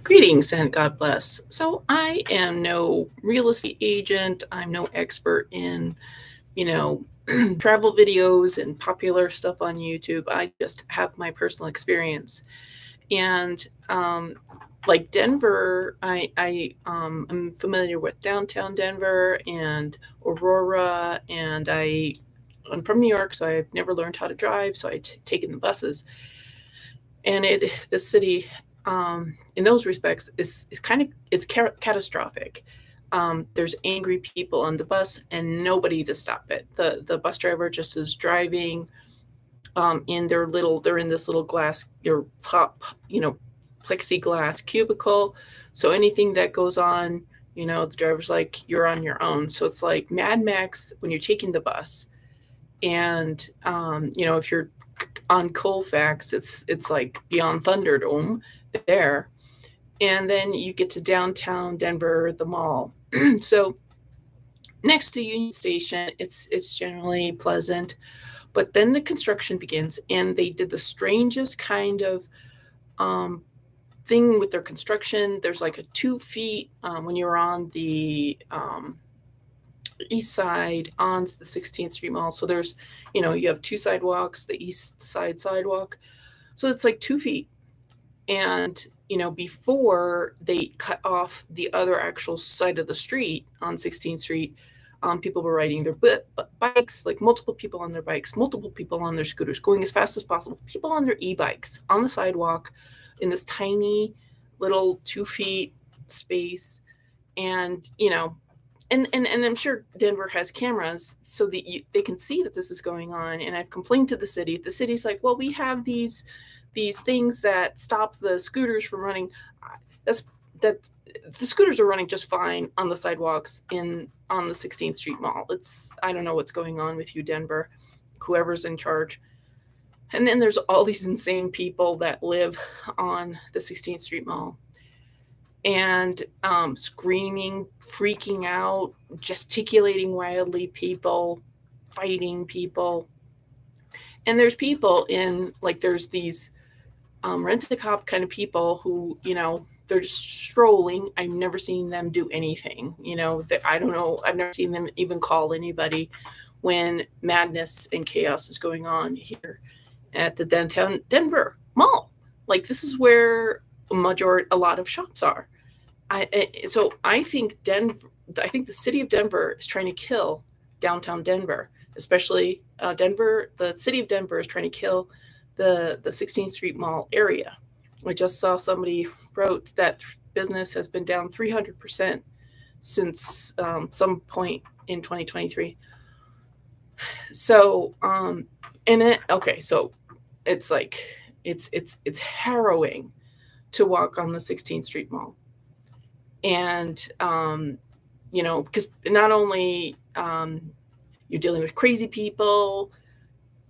Greetings and God bless. So, I am no real estate agent. I'm no expert in, you know, travel videos and popular stuff on YouTube. I just have my personal experience. And like Denver, am familiar with downtown Denver and Aurora, and I'm from New York, so I've never learned how to drive, so taken the buses. And the city, in those respects, is kind of it's catastrophic. There's angry people on the bus and nobody to stop it. The bus driver just is driving they're in this little glass your pop plexiglass cubicle. So anything that goes on, the driver's like, you're on your own. So it's like Mad Max when you're taking the bus. And if you're on Colfax, it's like beyond Thunderdome there. And then you get to downtown Denver, the mall. So next to Union Station, it's generally pleasant. But then the construction begins, and they did the strangest kind of um, thing with their construction. There's like a 2 feet when you're on the east side on the 16th Street Mall. So you have two sidewalks, the east side sidewalk. So it's like 2 feet. And, before they cut off the other actual side of the street on 16th Street, people were riding their bikes, like multiple people on their bikes, multiple people on their scooters, going as fast as possible, people on their e-bikes on the sidewalk in this tiny little 2 feet space. And, and I'm sure Denver has cameras so that they can see that this is going on. And I've complained to the city. The city's like, well, we have these things that stop the scooters from running. That's that the scooters are running just fine on the sidewalks on the 16th Street Mall. I don't know what's going on with you, Denver, whoever's in charge. And then there's all these insane people that live on the 16th Street Mall and screaming, freaking out, gesticulating wildly, people fighting people. And there's people there's these rent-a-cop kind of people who, they're just strolling. I've never seen them do anything. I don't know. I've never seen them even call anybody when madness and chaos is going on here at the downtown Denver Mall. Like, this is where a lot of shops are. So I think I think the city of Denver is trying to kill downtown Denver, especially Denver. The city of Denver is trying to kill the 16th Street Mall area. I just saw somebody wrote that business has been down 300% since some point in 2023. So so it's like it's harrowing to walk on the 16th Street Mall, and because not only you're dealing with crazy people,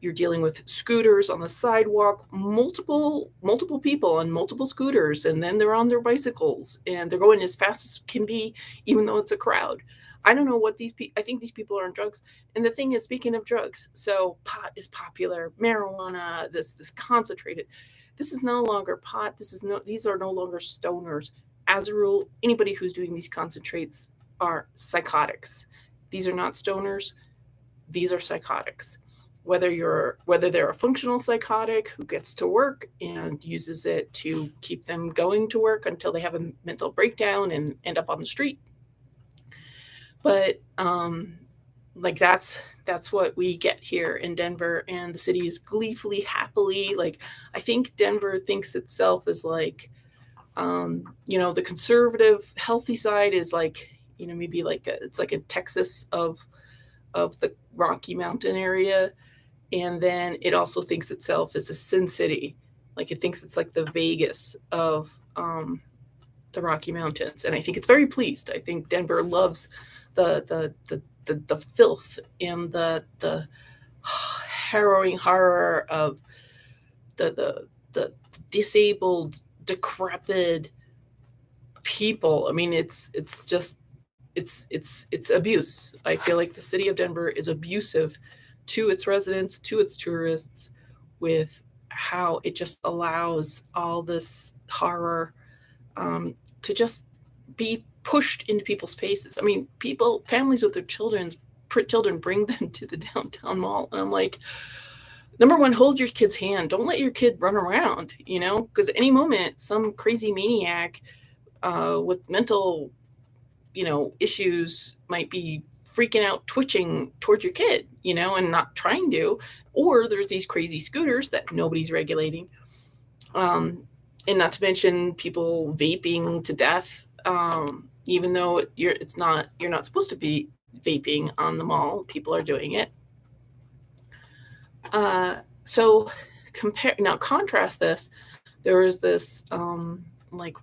you're dealing with scooters on the sidewalk, multiple people on multiple scooters, and then they're on their bicycles and they're going as fast as can be, even though it's a crowd. I don't know what I think these people are on drugs. And the thing is, speaking of drugs, so pot is popular, marijuana, this concentrated. This is no longer pot. These are no longer stoners. As a rule, anybody who's doing these concentrates are psychotics. These are not stoners. These are psychotics. Whether they're a functional psychotic who gets to work and uses it to keep them going to work until they have a mental breakdown and end up on the street. But that's what we get here in Denver, and the city is gleefully, happily, like, I think Denver thinks itself as like, the conservative, healthy side is like, maybe it's like a Texas of the Rocky Mountain area. And then it also thinks itself as a Sin City. Like, it thinks it's like the Vegas of the Rocky Mountains. And I think it's very pleased. I think Denver loves the filth and the harrowing horror of the disabled, decrepit people. I mean, it's abuse. I feel like the city of Denver is abusive to its residents, to its tourists, with how it just allows all this horror to just be pushed into people's faces. I mean, families with their children bring them to the downtown mall, and I'm like, number one, hold your kid's hand. Don't let your kid run around, because any moment, some crazy maniac with mental, issues might be freaking out, twitching towards your kid, and not trying to. Or there's these crazy scooters that nobody's regulating. And not to mention people vaping to death, even though you're not supposed to be vaping on the mall. People are doing it. So contrast this. There was this like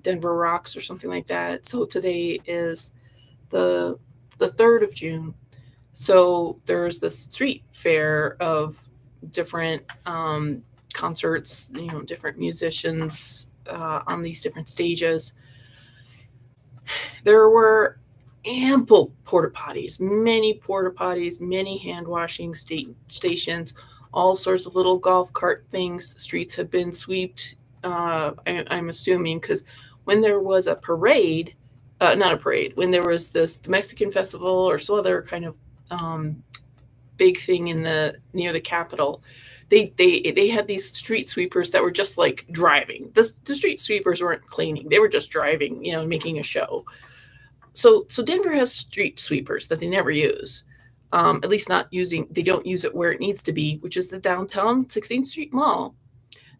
Denver Rocks or something like that. So today is the 3rd of June. So there's this street fair of different concerts, different musicians on these different stages. There were ample porta potties, many hand washing stations, all sorts of little golf cart things. Streets have been swept. I'm assuming because when there was a parade, not a parade, when there was the Mexican festival or some other kind of big thing near the Capitol, they had these street sweepers that were just like driving. The street sweepers weren't cleaning; they were just driving, making a show. So Denver has street sweepers that they never use. At least not using. They don't use it where it needs to be, which is the downtown 16th Street Mall.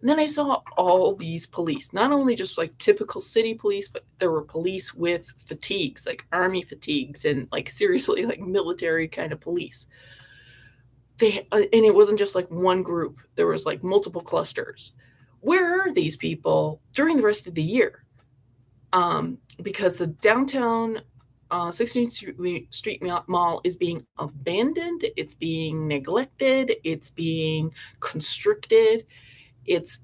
And then I saw all these police, not only just like typical city police, but there were police with fatigues, like army fatigues, and like seriously like military kind of police. And it wasn't just like one group. There was like multiple clusters. Where are these people during the rest of the year? Because the downtown 16th Street Mall is being abandoned. It's being neglected. It's being constricted. It's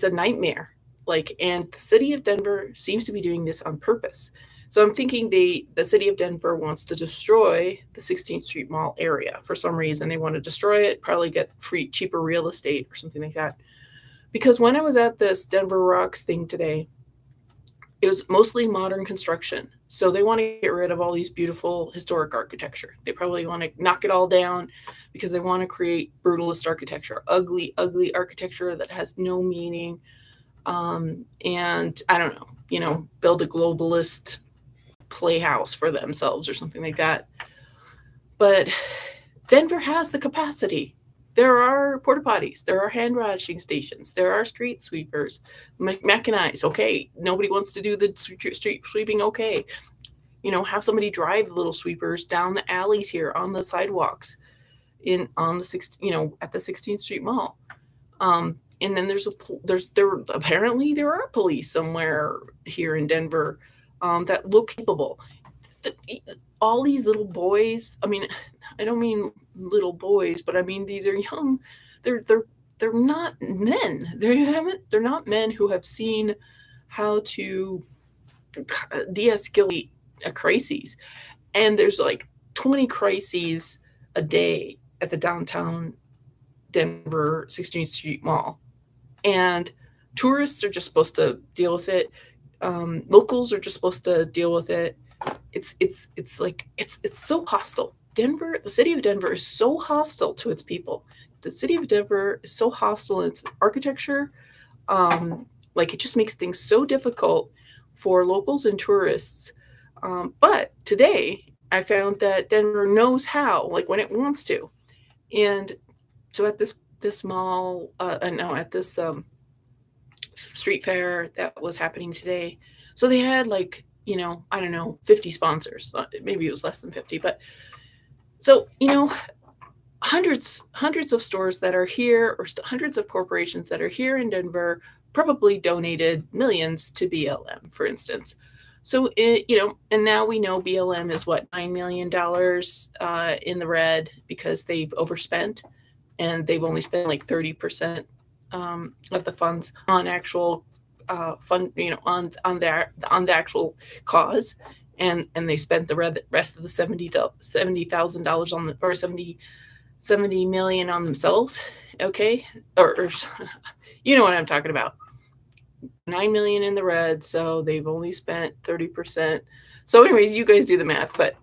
a nightmare. And the city of Denver seems to be doing this on purpose. So I'm thinking the city of Denver wants to destroy the 16th Street Mall area for some reason. They want to destroy it, probably get cheaper real estate or something like that. Because when I was at this Denver Rocks thing today, it was mostly modern construction. So they want to get rid of all these beautiful historic architecture. They probably want to knock it all down because they want to create brutalist architecture, ugly, ugly architecture that has no meaning. And I don't know, build a globalist playhouse for themselves or something like that. But Denver has the capacity. There are porta potties. There are hand washing stations. There are street sweepers, mechanized. Okay, nobody wants to do the street sweeping. Okay, have somebody drive the little sweepers down the alleys here on the sidewalks, at the 16th Street Mall. And then apparently there are police somewhere here in Denver that look capable. All these little boys. I mean, I don't mean little boys, but I mean these are young. They're not men. They're not men who have seen how to de-escalate a crisis. And there's like 20 crises a day at the downtown Denver 16th Street Mall. And tourists are just supposed to deal with it. Locals are just supposed to deal with it. It's so hostile. The city of Denver is so hostile to its people. The city of Denver is so hostile in its architecture. It just makes things so difficult for locals and tourists. But today I found that Denver knows how, when it wants to. And so at this mall, at this street fair that was happening today, so they had I don't know, 50 sponsors. Maybe it was less than 50, but so, hundreds of stores that are here, or hundreds of corporations that are here in Denver probably donated millions to BLM, for instance. So, and now we know BLM is what, $9 million in the red because they've overspent, and they've only spent 30% of the funds on actual fund, on the actual cause, and they spent the rest of the $70,000 on or 70 million on themselves. Okay, or you know what I'm talking about. 9 million in the red, so they've only spent 30%. So anyways, you guys do the math, but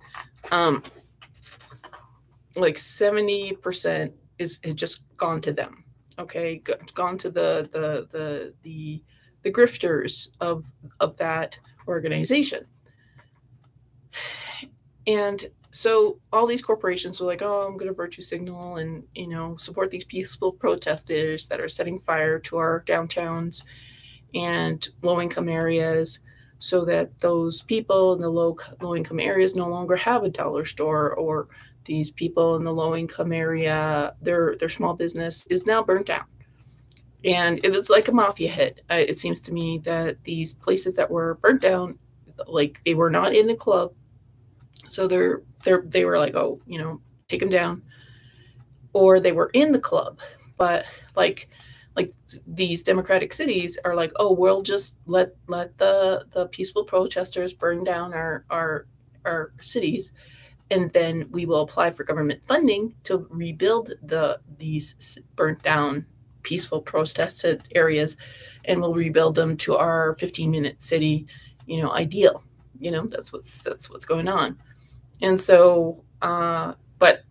like 70% is just gone to them. Okay, gone to the grifters of that organization. And so all these corporations were like, oh, I'm going to virtue signal and, support these peaceful protesters that are setting fire to our downtowns and low-income areas, so that those people in the low-income areas no longer have a dollar store, or these people in the low-income area, their small business is now burnt down. And it was like a mafia hit. It seems to me that these places that were burnt down, like they were not in the club, so they were like, oh, take them down, or they were in the club, but like these democratic cities are like, oh, we'll just let the peaceful protesters burn down our cities, and then we will apply for government funding to rebuild these burnt down peaceful protested areas, and we'll rebuild them to our 15-minute city, ideal. That's what's going on. And so but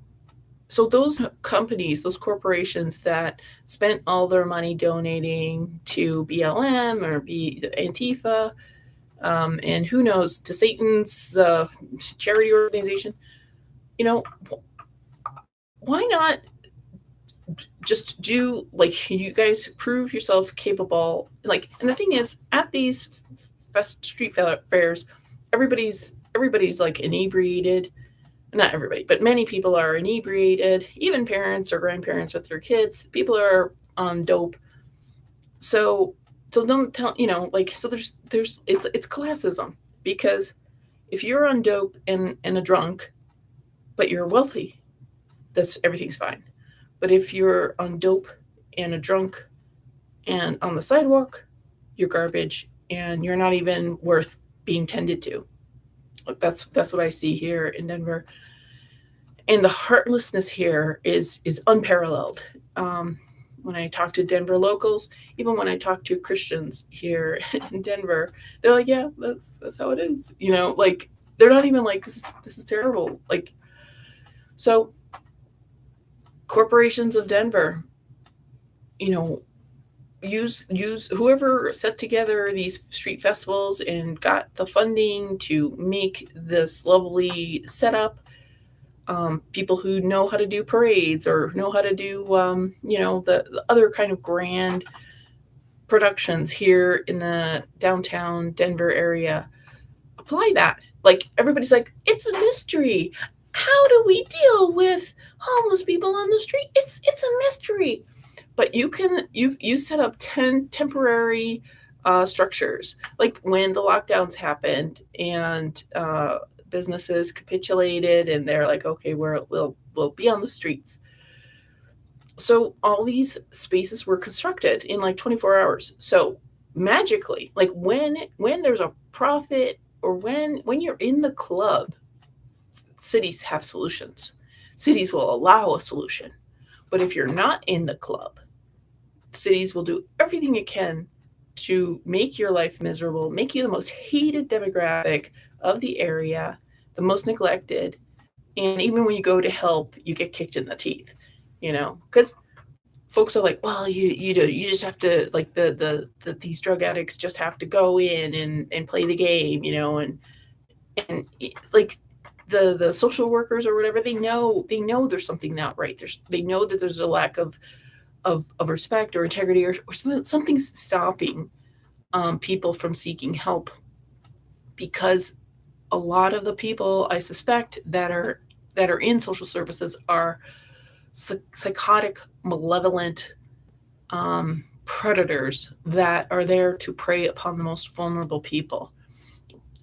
so those companies, those corporations that spent all their money donating to BLM or Antifa, and who knows, to Satan's charity organization, why not just do, like, you guys prove yourself capable? Like, and the thing is, at these street fairs, everybody's like inebriated. Not everybody, but many people are inebriated, even parents or grandparents with their kids. People are on dope. So don't tell, so there's it's classism, because if you're on dope and a drunk, but you're wealthy, everything's fine. But if you're on dope and a drunk and on the sidewalk, you're garbage and you're not even worth being tended to. That's what I see here in Denver. And the heartlessness here is unparalleled. When I talk to Denver locals, even when I talk to Christians here in Denver, they're like, yeah, that's how it is. Like, they're not even like, this is terrible. Like, so corporations of Denver, use whoever set together these street festivals and got the funding to make this lovely setup. People who know how to do parades or know how to do, the other kind of grand productions here in the downtown Denver area, apply that. Like, everybody's like, it's a mystery. How do we deal with homeless people on the street? It's a mystery. But you set up 10 temporary structures. Like, when the lockdowns happened and businesses capitulated and they're like, okay, we'll be on the streets. So all these spaces were constructed in like 24 hours. So magically, like, when there's a profit, or when you're in the club, cities have solutions. Cities will allow a solution. But if you're not in the club, cities will do everything it can to make your life miserable, make you the most hated demographic of the area, the most neglected. And even when you go to help, you get kicked in the teeth, because folks are like, well, you just have to, like, these drug addicts just have to go in and play the game, and like the social workers or whatever, they know there's something not right. They know that there's a lack of respect or integrity, or something's stopping people from seeking help, because a lot of the people, I suspect, that are in social services are psychotic, malevolent predators that are there to prey upon the most vulnerable people.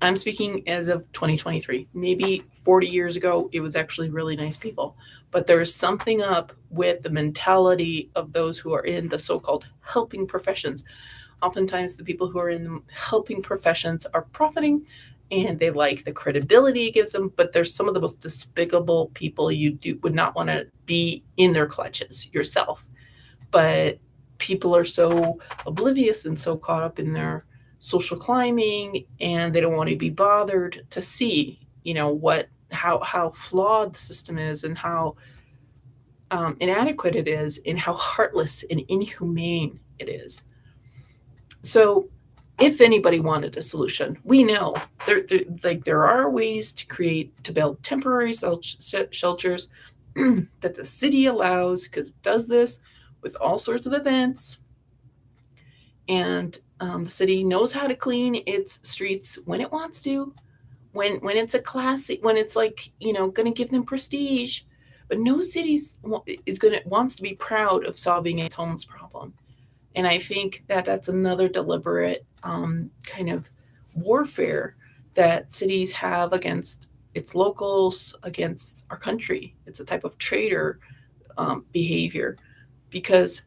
I'm speaking as of 2023. Maybe 40 years ago, it was actually really nice people. But there's something up with the mentality of those who are in the so-called helping professions. Oftentimes, the people who are in the helping professions are profiting, and they like the credibility it gives them. But there's some of the most despicable people you would not want to be in their clutches yourself. But people are so oblivious and so caught up in their social climbing, and they don't want to be bothered to see, what how flawed the system is, and how inadequate it is, and how heartless and inhumane it is. So if anybody wanted a solution, we know there are ways to build temporary shelters that the city allows, because it does this with all sorts of events. And the city knows how to clean its streets when it wants to, when it's a classy, when it's like, going to give them prestige. But no city wants to be proud of solving its homeless problem. And I think that that's another deliberate kind of warfare that cities have against its locals, against our country. It's a type of traitor behavior, because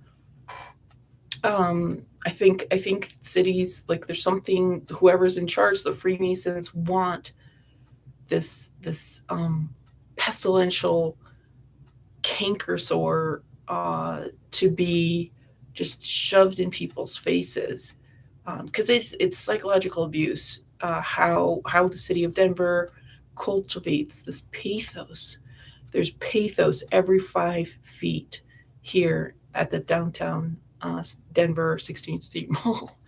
I think cities, like, there's something, whoever's in charge, the Freemasons want this pestilential canker sore to be just shoved in people's faces, because it's psychological abuse. How the city of Denver cultivates this pathos. There's pathos every 5 feet here at the downtown Denver 16th Street Mall.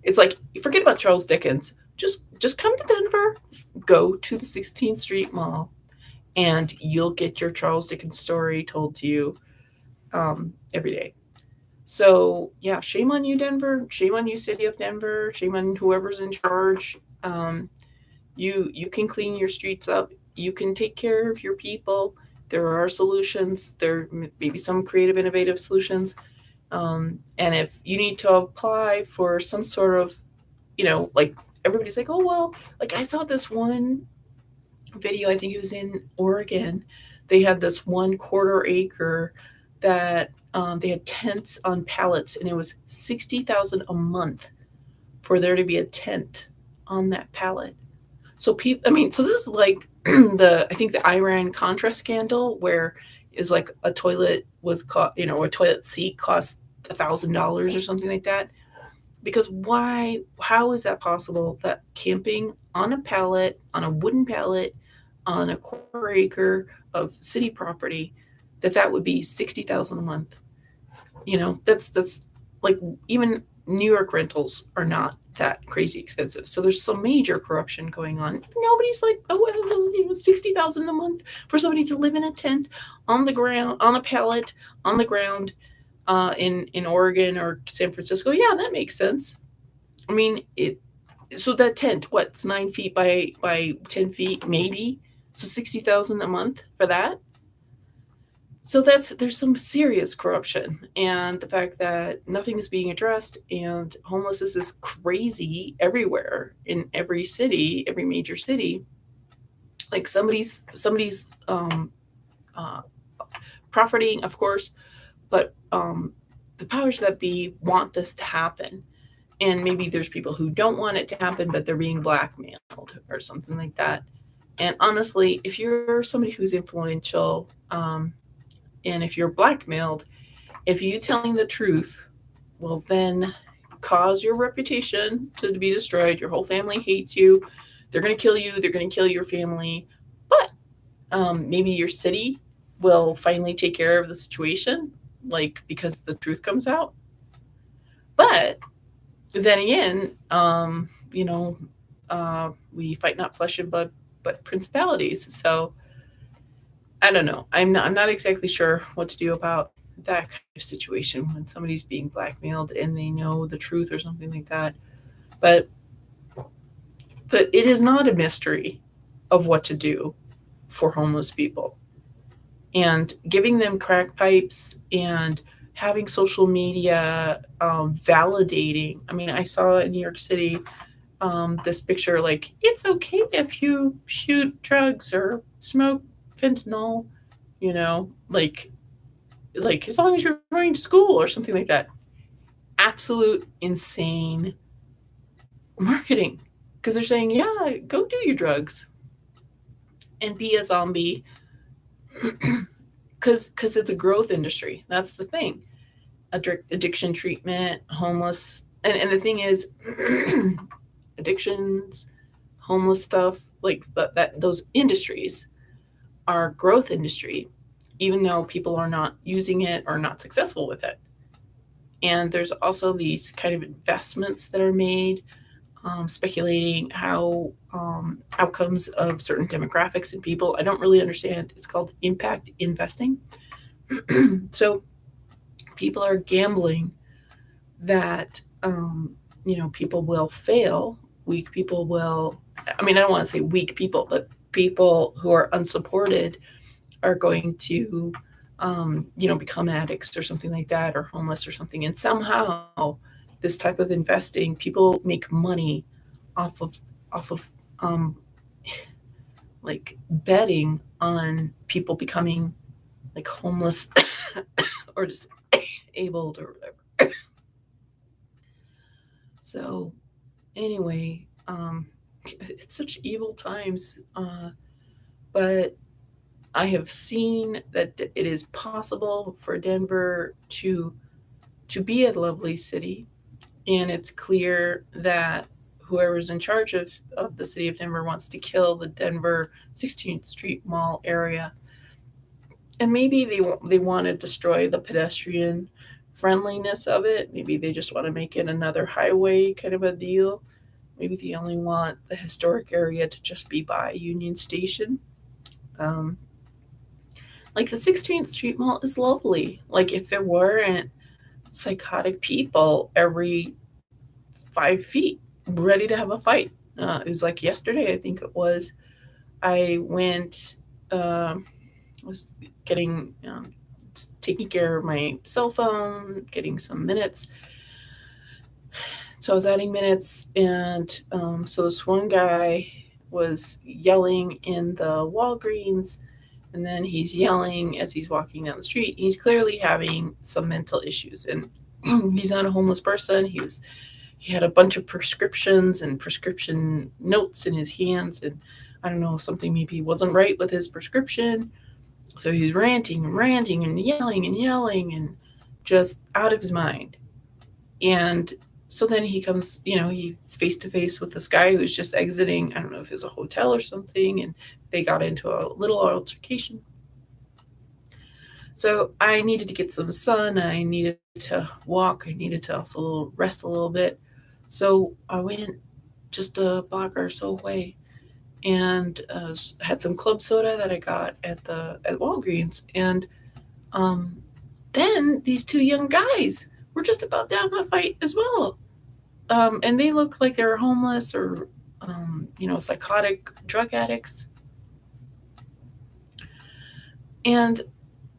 It's like, forget about Charles Dickens. Just come to Denver, go to the 16th Street Mall, and you'll get your Charles Dickens story told to you every day. So yeah, shame on you, Denver. Shame on you, city of Denver. Shame on whoever's in charge. You can clean your streets up. You can take care of your people. There are solutions. There may be some creative, innovative solutions. And if you need to apply for some sort of, like, everybody's like, oh well, like, I saw this one video. I think it was in Oregon. They had this 1/4 acre that they had tents on pallets, and it was $60,000 a month for there to be a tent on that pallet. So so this is like I think the Iran Contra scandal, where is like a toilet was a toilet seat cost $1,000 or something like that. Because why? How is that possible? That camping on a pallet, on a wooden pallet, on a 1/4 acre of city property, that would be $60,000 a month. That's like, even New York rentals are not that crazy expensive. So there's some major corruption going on. Nobody's like, oh well, $60,000 a month for somebody to live in a tent on the ground, on a pallet, on the ground, in Oregon or San Francisco. Yeah, that makes sense. I mean, so that tent, what's 9 feet by 10 feet, maybe. So $60,000 a month for that. So there's some serious corruption, and the fact that nothing is being addressed, and homelessness is crazy everywhere, in every city, every major city. Like, somebody's profiting, of course, but the powers that be want this to happen. And maybe there's people who don't want it to happen, but they're being blackmailed or something like that. And honestly, if you're somebody who's influential, and if you're blackmailed, if you telling the truth will then cause your reputation to be destroyed, your whole family hates you, they're going to kill you, they're going to kill your family. But maybe your city will finally take care of the situation, like, because the truth comes out. But then again, we fight not flesh and blood, but principalities. So I don't know. I'm not exactly sure what to do about that kind of situation when somebody's being blackmailed and they know the truth or something like that. But it is not a mystery of what to do for homeless people. And giving them crack pipes and having social media validating. I mean, I saw in New York City this picture, like, it's okay if you shoot drugs or smoke fentanyl, like as long as you're going to school or something like that. Absolute insane marketing, because they're saying, yeah, go do your drugs and be a zombie, because it's a growth industry. That's the thing. addiction treatment, homeless, and the thing is, addictions, homeless stuff, like that those industries are growth industry, even though people are not using it or not successful with it. And there's also these kind of investments that are made, speculating how outcomes of certain demographics and people. I don't really understand. It's called impact investing. So people are gambling that people will fail. Weak people will. I mean, I don't want to say weak people, but people who are unsupported are going to, become addicts or something like that, or homeless or something. And somehow, this type of investing, people make money off of off of um, like betting on people becoming like homeless or disabled or whatever. So anyway, it's such evil times, but I have seen that it is possible for Denver to be a lovely city, and it's clear that whoever's in charge of the city of Denver wants to kill the Denver 16th Street Mall area, and maybe they want to destroy the pedestrian friendliness of it. Maybe they just want to make it another highway kind of a deal. Maybe they only want the historic area to just be by Union Station. Um, like the 16th Street Mall is lovely. Like if there weren't psychotic people every 5 feet ready to have a fight. It was like yesterday, I think it was. I went, was getting, taking care of my cell phone, getting some minutes. So I was adding minutes, and so this one guy was yelling in the Walgreens, and then he's yelling as he's walking down the street. He's clearly having some mental issues, and he's not a homeless person. He had a bunch of prescriptions and prescription notes in his hands, and I don't know, something maybe wasn't right with his prescription. So he's ranting and ranting and yelling and just out of his mind. And so then he comes, he's face to face with this guy who's just exiting. I don't know if it was a hotel or something, and they got into a little altercation. So I needed to get some sun. I needed to walk. I needed to also rest a little bit. So I went just a block or so away and had some club soda that I got at Walgreens. And then these two young guys were just about to have a fight as well. And they looked like they were homeless or, psychotic drug addicts. And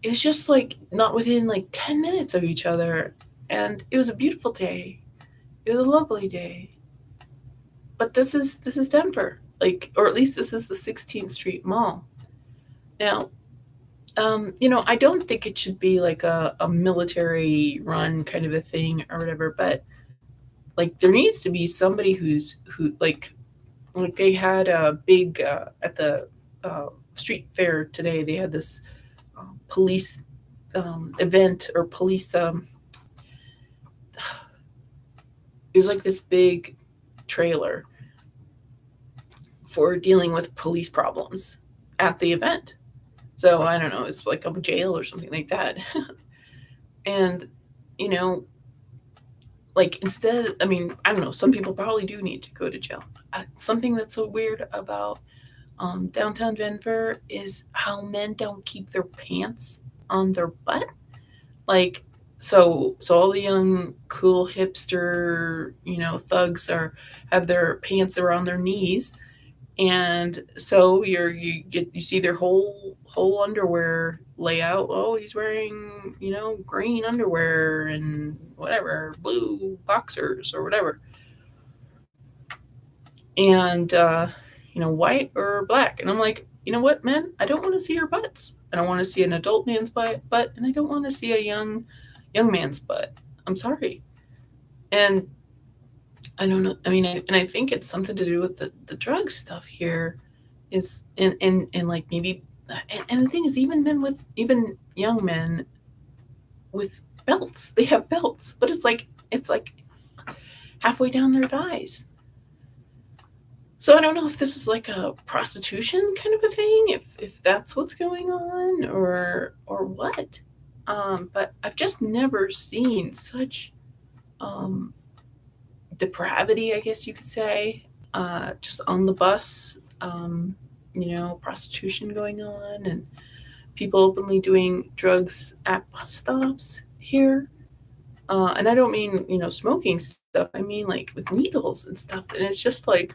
it was just like not within like 10 minutes of each other. And it was a beautiful day. It was a lovely day. But this is Denver, like, or at least this is the 16th Street Mall. Now, I don't think it should be like a military run kind of a thing or whatever, but like there needs to be somebody who like they had a big at the street fair today. They had this police event or police. It was like this big trailer for dealing with police problems at the event. So I don't know, it's like a jail or something like that. And, like instead, I mean, I don't know, some people probably do need to go to jail. Something that's so weird about downtown Denver is how men don't keep their pants on their butt. Like, so all the young cool hipster thugs have their pants around their knees, and so you see their whole underwear layout. Oh, he's wearing green underwear and whatever, blue boxers or whatever, and white or black. And I'm like, you know what, man, I don't want to see your butts. I don't want to see an adult man's butt, and I don't want to see a young man's butt. I'm sorry. And I don't know. I mean, I think it's something to do with the drug stuff here, is and like maybe, and the thing is, even young men with belts. They have belts, but it's like halfway down their thighs. So I don't know if this is like a prostitution kind of a thing, if that's what's going on, or what. But I've just never seen such um, depravity, I guess you could say, just on the bus. Prostitution going on, and people openly doing drugs at bus stops here. And I don't mean smoking stuff. I mean like with needles and stuff, and it's just like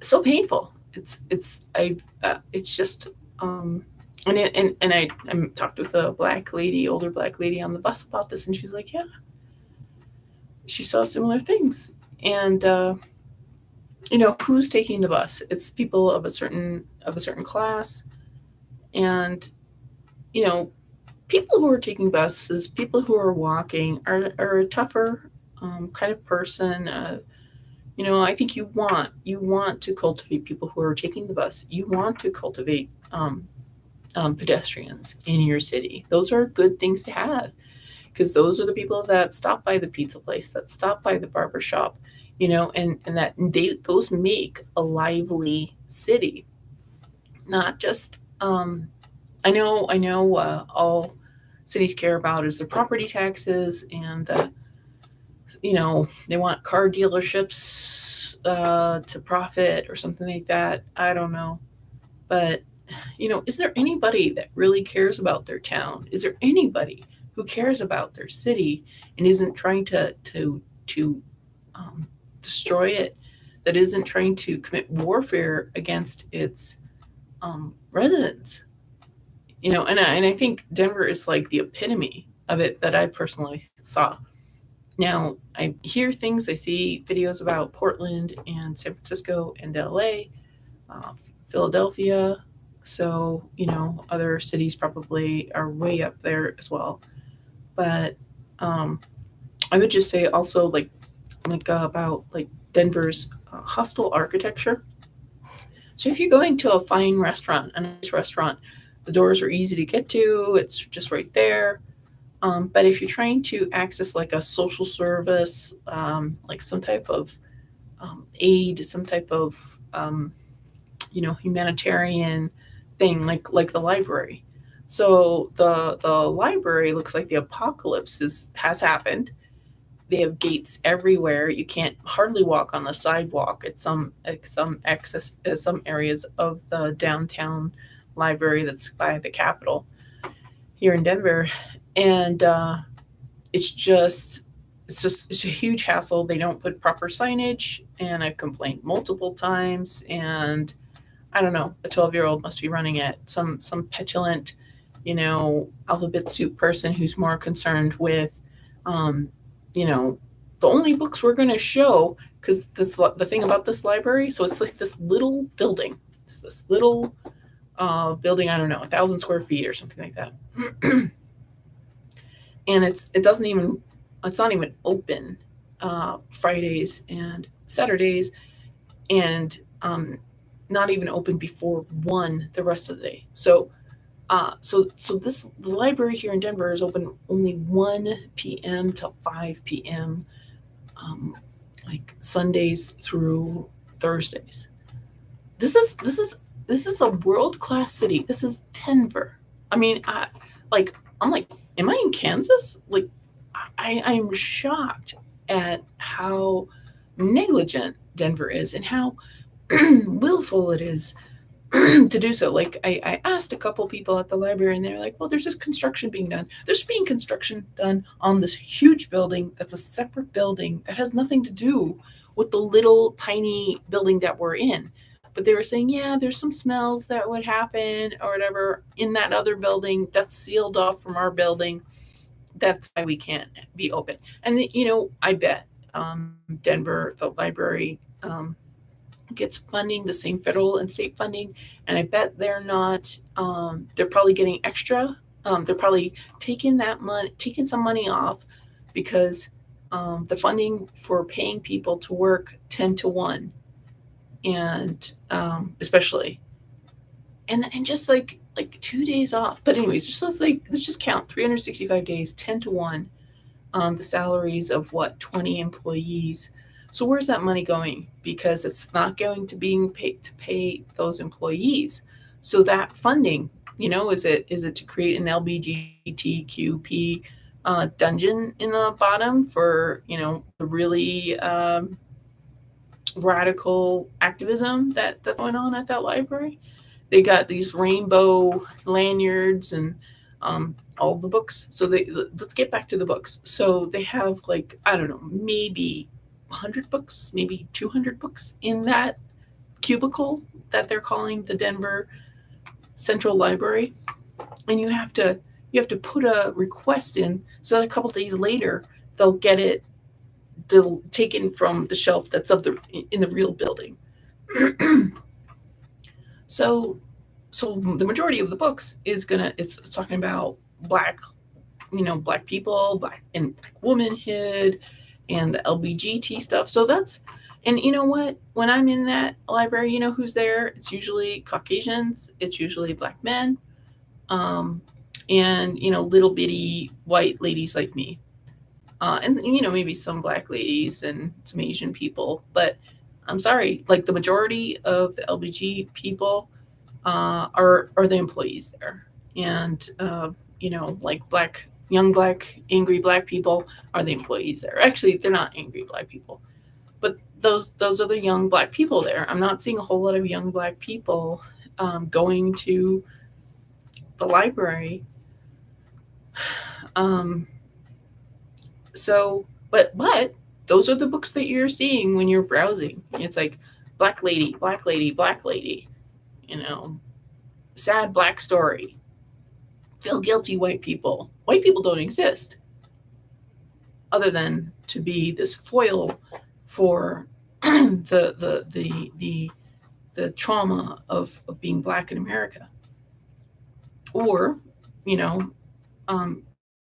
so painful. It's just I talked with a black lady, older black lady on the bus about this, and she's like, yeah, she saw similar things. And who's taking the bus? It's people of a certain class, and you know people who are taking buses, people who are walking, are a tougher kind of person. I think you want to cultivate people who are taking the bus. You want to cultivate pedestrians in your city. Those are good things to have, because those are the people that stop by the pizza place, that stop by the barber shop, and that those make a lively city. Not just I know all cities care about is their property taxes, and they want car dealerships to profit or something like that. I don't know. But, is there anybody that really cares about their town? Is there anybody who cares about their city and isn't trying to destroy it, that isn't trying to commit warfare against its residents? And I think Denver is like the epitome of it that I personally saw. Now, I hear things, I see videos about Portland and San Francisco and LA, Philadelphia. So, other cities probably are way up there as well. But I would just say also about like Denver's hostile architecture. So if you're going to a fine restaurant, a nice restaurant, the doors are easy to get to, it's just right there. But if you're trying to access like a social service, like some type of aid, some type of humanitarian thing, like the library. So the library looks like the apocalypse has happened. They have gates everywhere. You can't hardly walk on the sidewalk at some areas of the downtown library that's by the Capitol here in Denver. And it's a huge hassle. They don't put proper signage, and I've complained multiple times. And I don't know, a 12-year-old must be running it. Some petulant, alphabet soup person who's more concerned with, you know, the only books we're going to show, because the thing about this library. So it's like this little building. It's this little building. I don't know, 1,000 square feet or something like that. And it's not even open Fridays and Saturdays, and not even open before 1 the rest of the day. So the library here in Denver is open only 1 p.m. to 5 p.m. Like Sundays through Thursdays. This is a world class city. This is Denver. I mean, I'm like, am I in Kansas? Like, I'm shocked at how negligent Denver is, and how willful it is to do so. Like, I asked a couple people at the library, and they're like, well, there's this construction being done. There's being construction done on this huge building that's a separate building that has nothing to do with the little tiny building that we're in. But they were saying, yeah, there's some smells that would happen or whatever in that other building that's sealed off from our building. That's why we can't be open. And, I bet Denver, the library, gets funding, the same federal and state funding. And I bet they're probably getting extra. They're probably taking some money off, because the funding for paying people to work 10 to 1, and especially, and just like, like 2 days off. But anyways, let's just count 365 days, 10 to 1, the salaries of what, 20 employees. So where's that money going? Because it's not going to being paid to pay those employees. So that funding, is it to create an LBGTQP dungeon in the bottom for the really radical activism that's going on at that library? They got these rainbow lanyards and all the books. So let's get back to the books. So they have, like, I don't know, maybe 100 books, maybe 200 books in that cubicle that they're calling the Denver Central Library, and you have to put a request in so that a couple days later they'll get it taken from the shelf that's in the real building. So the majority of the books it's talking about black people, black and black womanhood, and the LBGT stuff. So and you know what? When I'm in that library, you know who's there? It's usually Caucasians. It's usually black men, and little bitty white ladies like me, and maybe some black ladies and some Asian people. But I'm sorry, like the majority of the LBG people are the employees there, and like black angry black people are the employees there. Actually, they're not angry black people, but those are the young black people there. I'm not seeing a whole lot of young black people going to the library. But those are the books that you're seeing when you're browsing. It's like black lady, black lady, black lady, you know, sad black story. Feel guilty, white people. White people don't exist other than to be this foil for the trauma of being black in America. Or, you know,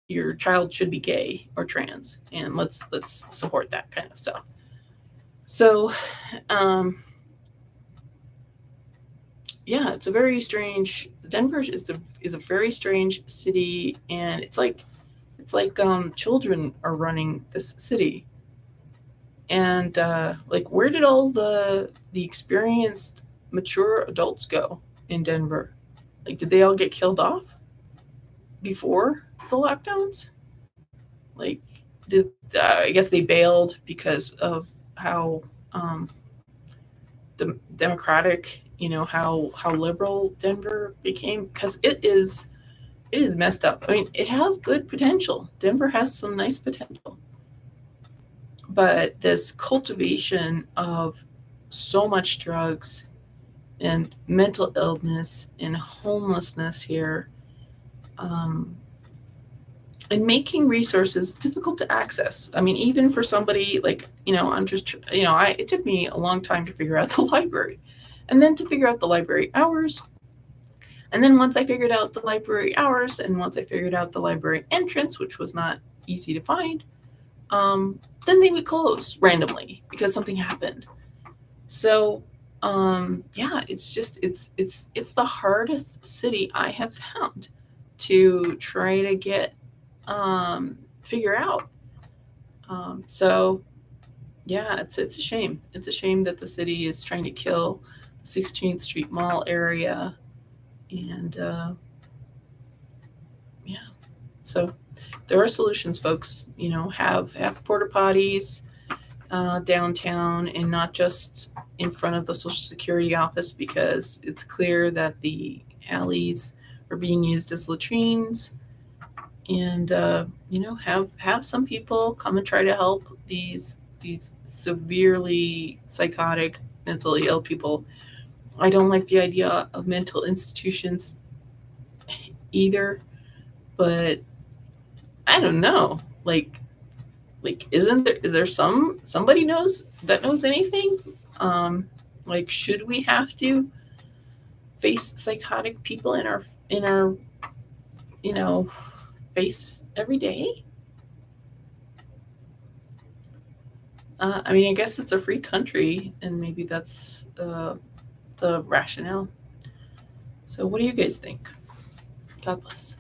your child should be gay or trans, and let's support that kind of stuff. So, yeah, it's a very strange. Denver is a very strange city, and it's like children are running this city, and like where did all the experienced, mature adults go in Denver? Like, did they all get killed off before the lockdowns? Like, did I guess they bailed because of how democratic, how liberal Denver became, because it is messed up. I mean, it has good potential. Denver has some nice potential, but this cultivation of so much drugs and mental illness and homelessness here, um, and making resources difficult to access. I mean, even for somebody like, I'm just, it took me a long time to figure out the library, and then to figure out the library hours. And then once I figured out the library hours, and once I figured out the library entrance, which was not easy to find, then they would close randomly because something happened. So, yeah, it's the hardest city I have found to try to get figure out. So yeah, it's a shame. It's a shame that the city is trying to kill the 16th Street Mall area, and yeah. So there are solutions, folks. Have porta potties downtown, and not just in front of the Social Security office, because it's clear that the alleys are being used as latrines. And have some people come and try to help these severely psychotic, mentally ill people. I don't like the idea of mental institutions either, but I don't know. Like, is there somebody knows anything? Like, should we have to face psychotic people in our face every day? I mean, I guess it's a free country, and maybe that's the rationale. So, what do you guys think? God bless.